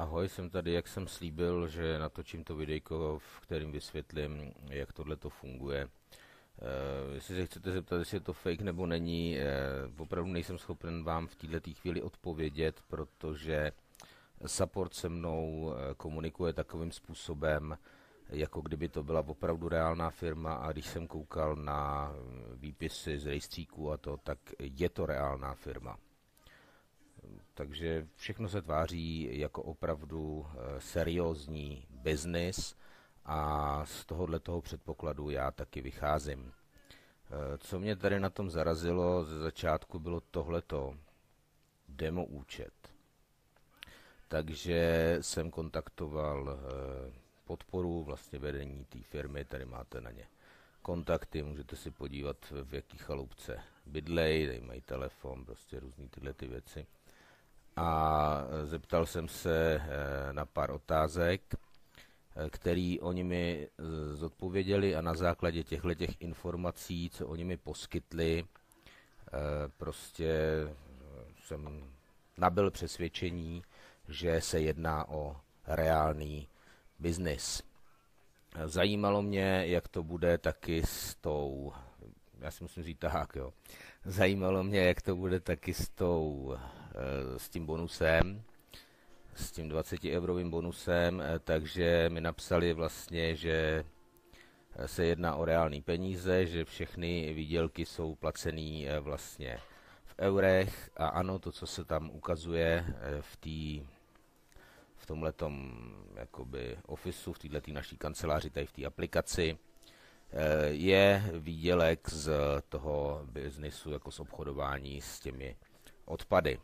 Ahoj, jsem tady, jak jsem slíbil, že natočím to videjko, v kterým vysvětlím, jak tohle to funguje. Jestli se chcete zeptat, jestli je to fake nebo není, opravdu nejsem schopen vám v této chvíli odpovědět, protože support se mnou komunikuje takovým způsobem, jako kdyby to byla opravdu reálná firma, a když jsem koukal na výpisy z rejstříků a to, tak je to reálná firma. Takže všechno se tváří jako opravdu seriózní biznis a z toho předpokladu já taky vycházím. Co mě tady na tom zarazilo ze začátku, bylo tohleto demo účet. Takže jsem kontaktoval podporu, vlastně vedení té firmy, tady máte na ně kontakty, můžete si podívat, v jaký chaloupce bydlej, tady mají telefon, prostě různý tyhle ty věci. A zeptal jsem se na pár otázek, který oni mi zodpověděli, a na základě těchto informací, co oni mi poskytli, prostě jsem nabyl přesvědčení, že se jedná o reálný biznis. Zajímalo mě, jak to bude taky s tou, já si musím říct tahák, jo. Zajímalo mě, jak to bude taky s tím bonusem, s tím 20eurovým bonusem, takže mi napsali vlastně, že se jedná o reální peníze, že všechny výdělky jsou placený vlastně v eurech, a ano, to, co se tam ukazuje v tomhletom jakoby ofisu, v této naší kanceláři, tady v té aplikaci, je výdělek z toho biznisu, jako z obchodování s těmi odpady.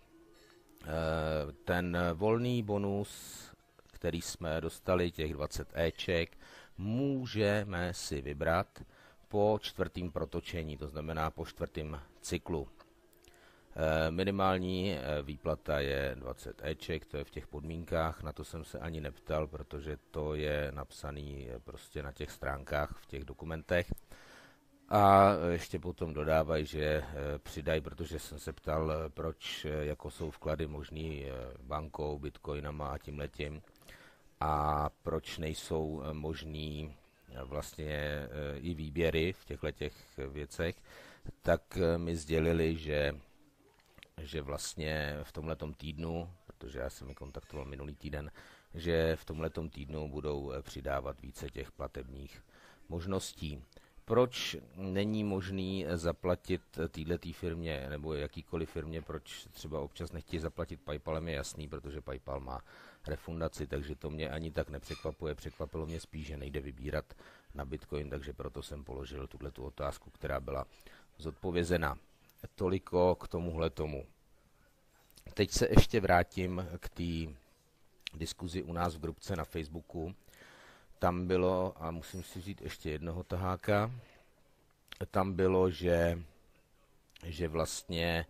Ten volný bonus, který jsme dostali, těch 20 éček, můžeme si vybrat po čtvrtém protočení, to znamená po čtvrtém cyklu. Minimální výplata je 20 éček, to je v těch podmínkách, na to jsem se ani neptal, protože to je napsané prostě na těch stránkách, v těch dokumentech. A ještě potom dodávají, že přidají, protože jsem se ptal, proč, jako jsou vklady možný bankou, bitcoinama a tímhletím, a proč nejsou možný vlastně i výběry v těchto věcech, tak mi sdělili, že vlastně v tomhletom týdnu, protože já jsem je kontaktoval minulý týden, že v tomhletom týdnu budou přidávat více těch platebních možností. Proč není možný zaplatit této firmě nebo jakýkoliv firmě, proč třeba občas nechtějí zaplatit PayPalem, je jasný, protože PayPal má refundaci, takže to mě ani tak nepřekvapuje. Překvapilo mě spíš, že nejde vybírat na Bitcoin, takže proto jsem položil tu otázku, která byla zodpovězena. Toliko k tomuhle tomu. Teď se ještě vrátím k té diskuzi u nás v grupce na Facebooku. Tam bylo, a musím si vzít ještě jednoho taháka, tam bylo, že vlastně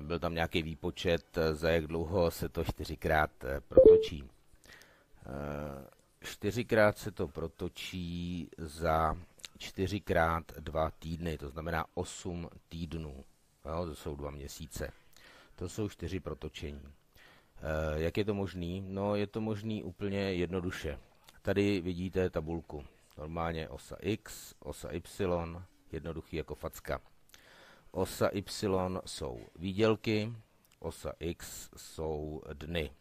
byl tam nějaký výpočet, za jak dlouho se to 4x protočí. 4x se to protočí za 4x2 týdny, to znamená 8 týdnů. Jo, to jsou 2 měsíce. To jsou 4 protočení. Jak je to možný? No, je to možný úplně jednoduše. Tady vidíte tabulku. Normálně osa X, osa Y, jednoduchý jako facka. Osa Y jsou výdělky, osa X jsou dny.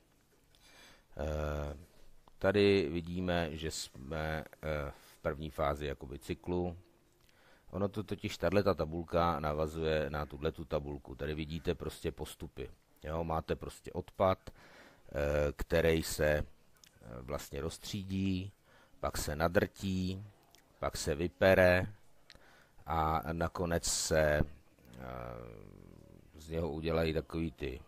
Tady vidíme, že jsme v první fázi jakoby cyklu. Ono to totiž, tato tabulka navazuje na tuhletu tabulku. Tady vidíte prostě postupy. Jo, máte prostě odpad, který se vlastně roztřídí, pak se nadrtí, pak se vypere a nakonec se z něho udělají takový ty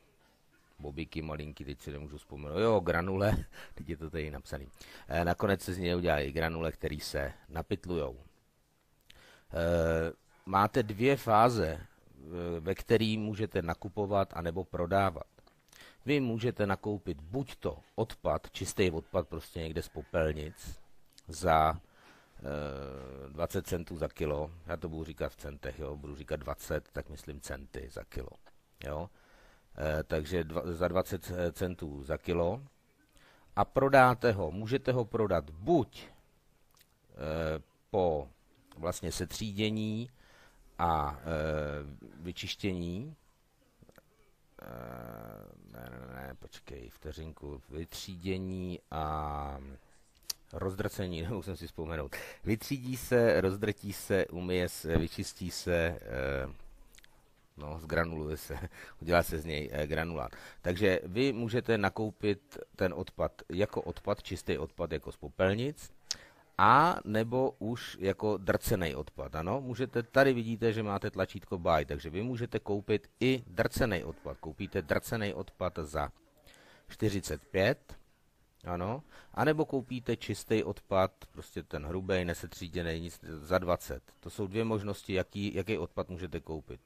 bobiky malinký, teď si nemůžu vzpomenout, jo, granule, teď je to tady napsaný. Nakonec se z něho udělají granule, které se napytlujou. Máte 2 fáze, ve které můžete nakupovat anebo prodávat. Vy můžete nakoupit buď to odpad, čistý odpad prostě někde z popelnic za 20 centů za kilo, já to budu říkat v centech, jo, budu říkat 20, tak myslím centy za kilo. Jo. Takže za 20 centů za kilo, a prodáte ho, můžete ho prodat buď po vlastně setřídění a vyčištění, počkej, vteřinku, vytřídění a rozdrcení, nemusím si vzpomenout. Vytřídí se, rozdrtí se, umyje se, vyčistí se, zgranuluje se, udělá se z něj granulát. Takže vy můžete nakoupit ten odpad jako odpad, čistý odpad jako z popelnic, a nebo už jako drcený odpad. Ano, můžete, tady vidíte, že máte tlačítko buy, takže vy můžete koupit i drcený odpad. Koupíte drcený odpad za 45, ano, anebo koupíte čistý odpad, prostě ten hrubý, nesetříděný, nic, za 20. To jsou dvě možnosti, jaký odpad můžete koupit.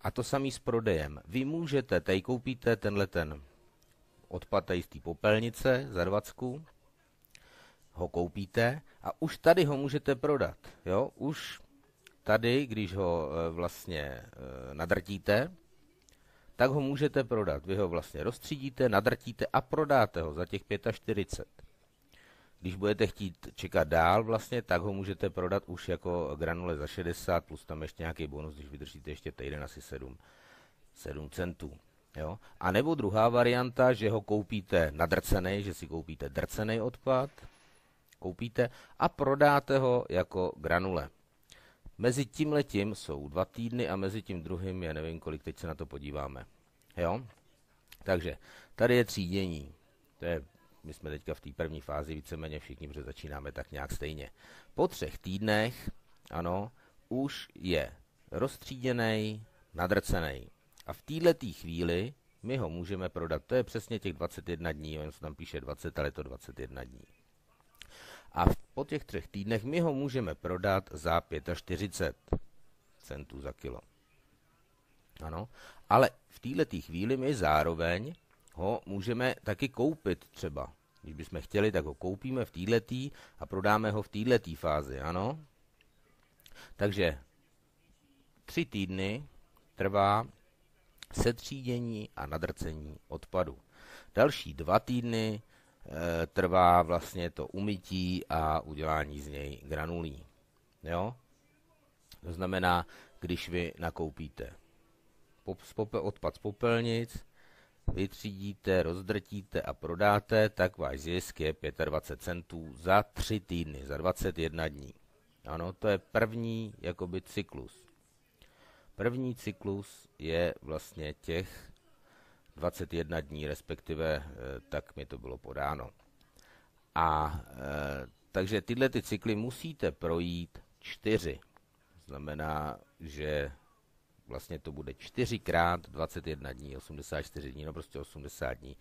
A to samý s prodejem. Vy můžete, tady koupíte ten odpad tady z té popelnice za 20, ho koupíte a už tady ho můžete prodat. Jo? Už tady, když ho vlastně nadrtíte, tak ho můžete prodat. Vy ho vlastně rozstřídíte, nadrtíte a prodáte ho za těch 45. Když budete chtít čekat dál vlastně, tak ho můžete prodat už jako granule za 60, plus tam ještě nějaký bonus, když vydržíte ještě týden, asi 7 centů. Jo? A nebo druhá varianta, že ho koupíte nadrcený, že si koupíte drcený odpad, koupíte a prodáte ho jako granule. Mezi tímhletím jsou 2 týdny a mezi tím druhým je nevím kolik, teď se na to podíváme. Jo? Takže tady je třídění. My jsme teďka v té první fázi víceméně všichni, protože začínáme tak nějak stejně. Po 3 týdnech, ano, už je roztříděný, nadrcený. A v této chvíli my ho můžeme prodat. To je přesně těch 21 dní, on se tam píše 20, ale je to 21 dní. A po těch 3 týdnech my ho můžeme prodat za 45 centů za kilo. Ano, ale v této chvíli my zároveň ho můžeme taky koupit třeba. Když bychom chtěli, tak ho koupíme v této a prodáme ho v této fázi, ano. Takže 3 týdny trvá setřídění a nadrcení odpadu. Další 2 týdny trvá vlastně to umytí a udělání z něj granulí. Jo? To znamená, když vy nakoupíte odpad z popelnic, vytřídíte, rozdrtíte a prodáte, tak váš zisk je 25 centů za 3 týdny, za 21 dní. Ano, to je první jakoby cyklus. První cyklus je vlastně těch 21 dní, respektive tak mi to bylo podáno. A takže tyhle ty cykly musíte projít 4. Znamená, že vlastně to bude 4 krát 21 dní, 84 dní, no prostě 80 dní.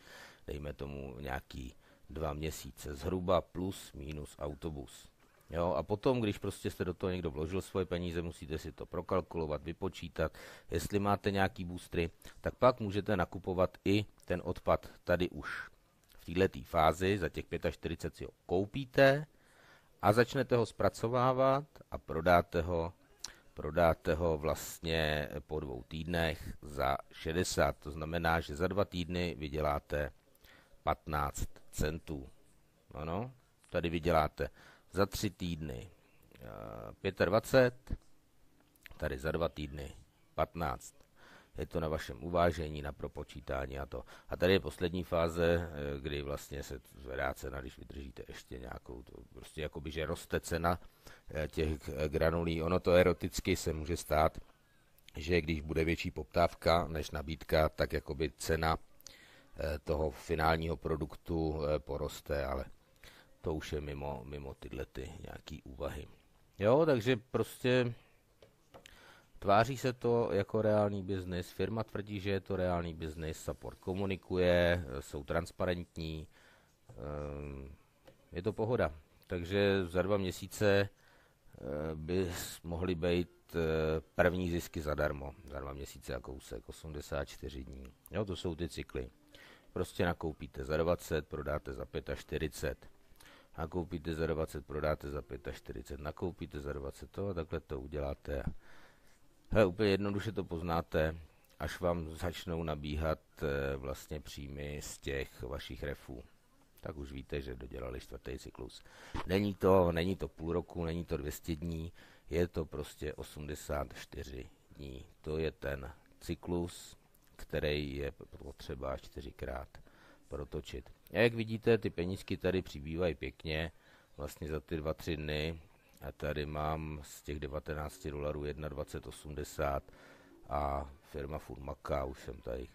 Dejme tomu nějaký 2 měsíce, zhruba plus minus autobus. Jo, a potom, když prostě jste do toho někdo vložil svoje peníze, musíte si to prokalkulovat, vypočítat. Jestli máte nějaký boostry, tak pak můžete nakupovat i ten odpad tady už v této fázi, za těch 45 si ho koupíte a začnete ho zpracovávat a prodáte ho vlastně po 2 týdnech za 60. To znamená, že za 2 týdny vyděláte 15 centů. Ano, tady vyděláte za 3 týdny 25, tady za 2 týdny 15. Je to na vašem uvážení, na propočítání a to. A tady je poslední fáze, kdy vlastně se zvedá cena, když vydržíte ještě nějakou, prostě jakoby, že roste cena těch granulí. Ono to eroticky se může stát, že když bude větší poptávka než nabídka, tak jakoby cena toho finálního produktu poroste, ale to už je mimo tyhle ty nějaký úvahy. Jo, takže prostě tváří se to jako reálný biznis, firma tvrdí, že je to reálný biznis, support komunikuje, jsou transparentní, je to pohoda. Takže za 2 měsíce by mohly být první zisky zadarmo. Za 2 měsíce a kousek, 84 dní. Jo, to jsou ty cykly. Prostě nakoupíte za 20, prodáte za 45. Nakoupíte za 20, prodáte za 45. Nakoupíte za 20 to a takhle to uděláte. Hele, úplně jednoduše to poznáte, až vám začnou nabíhat vlastně příjmy z těch vašich refů. tak už víte, že dodělali 4. cyklus. Není to půl roku, není to 200 dní, je to prostě 84 dní. To je ten cyklus, který je potřeba 4krát protočit. A jak vidíte, ty penízky tady přibývají pěkně, vlastně za ty 2-3 dny. A tady mám z těch $19 21,80 a firma furt maká, už jsem tady.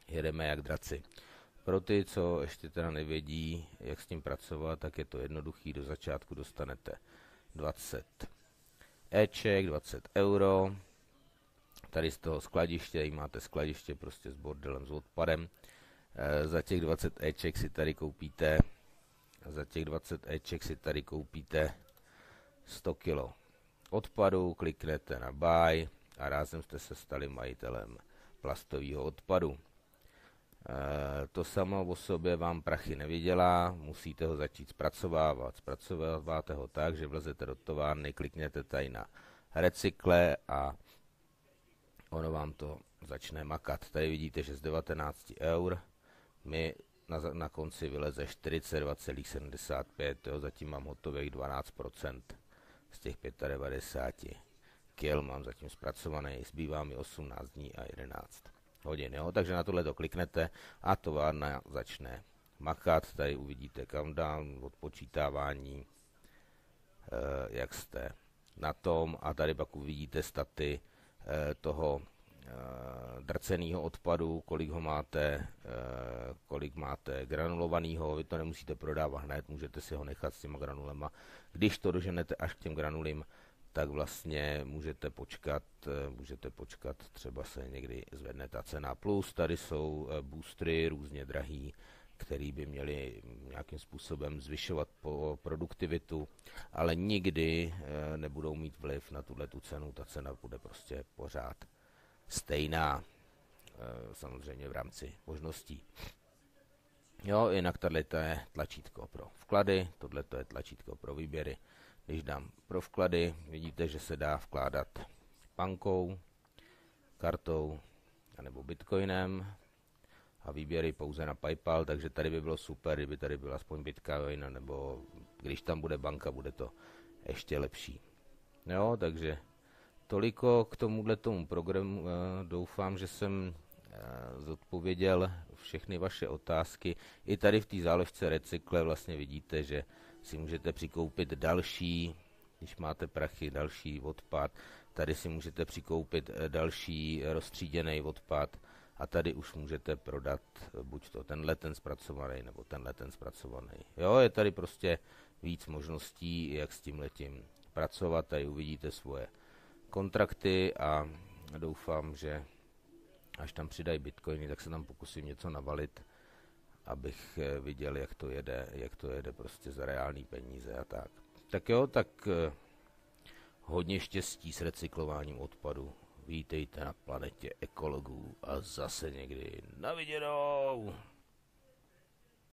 Jedeme jak draci. Pro ty, co ještě teda nevědí, jak s tím pracovat, tak je to jednoduchý. Do začátku dostanete 20 Eček, 20 euro. Tady z toho skladiště, tady máte skladiště prostě s bordelem, s odpadem. Za těch 20 Eček si tady koupíte 100 kg odpadu, kliknete na buy a rázem jste se stali majitelem plastového odpadu. To samo o sobě vám prachy nevydělá, musíte ho začít zpracovávat. Zpracováváte ho tak, že vlezete do továrny, klikněte tady na recykle a ono vám to začne makat. Tady vidíte, že z 19 eur mi na konci vyleze 42,75, zatím mám hotových 12% z těch 95 kil mám zatím zpracovaný, zbývá mi 18 dní a 11 hodin, jo? Takže na tohle to kliknete a továrna začne makat, tady uvidíte countdown, odpočítávání, jak jste na tom a tady pak uvidíte staty toho drceného odpadu, kolik máte granulovaného, vy to nemusíte prodávat hned, můžete si ho nechat s těma granulema. Když to doženete až k těm granulím, tak vlastně můžete počkat, třeba se někdy zvedne ta cena. Plus tady jsou boostry různě drahý, který by měli nějakým způsobem zvyšovat produktivitu, ale nikdy nebudou mít vliv na tu cenu, ta cena bude prostě pořád stejná, samozřejmě v rámci možností. Jo, jinak tohle je tlačítko pro vklady, tohle je tlačítko pro výběry. Když dám pro vklady, vidíte, že se dá vkládat bankou, kartou nebo bitcoinem a výběry pouze na PayPal, takže tady by bylo super, kdyby tady byl aspoň bitcoin, nebo když tam bude banka, bude to ještě lepší. Jo, takže toliko k tomu programu. Doufám, že jsem zodpověděl všechny vaše otázky. I tady v té záložce recykle vlastně vidíte, že si můžete přikoupit další, když máte prachy, další odpad. Tady si můžete přikoupit další roztříděný odpad a tady už můžete prodat buď to tenhle ten zpracovaný, nebo tenhle ten zpracovaný. Jo, je tady prostě víc možností, jak s tímhletím pracovat. Tady uvidíte svoje kontrakty a doufám, že až tam přidají bitcoiny, tak se tam pokusím něco navalit, abych viděl, jak to jede prostě za reální peníze a tak. Tak jo, tak hodně štěstí s recyklováním odpadu. Vítejte na planetě ekologů a zase někdy na viděnou.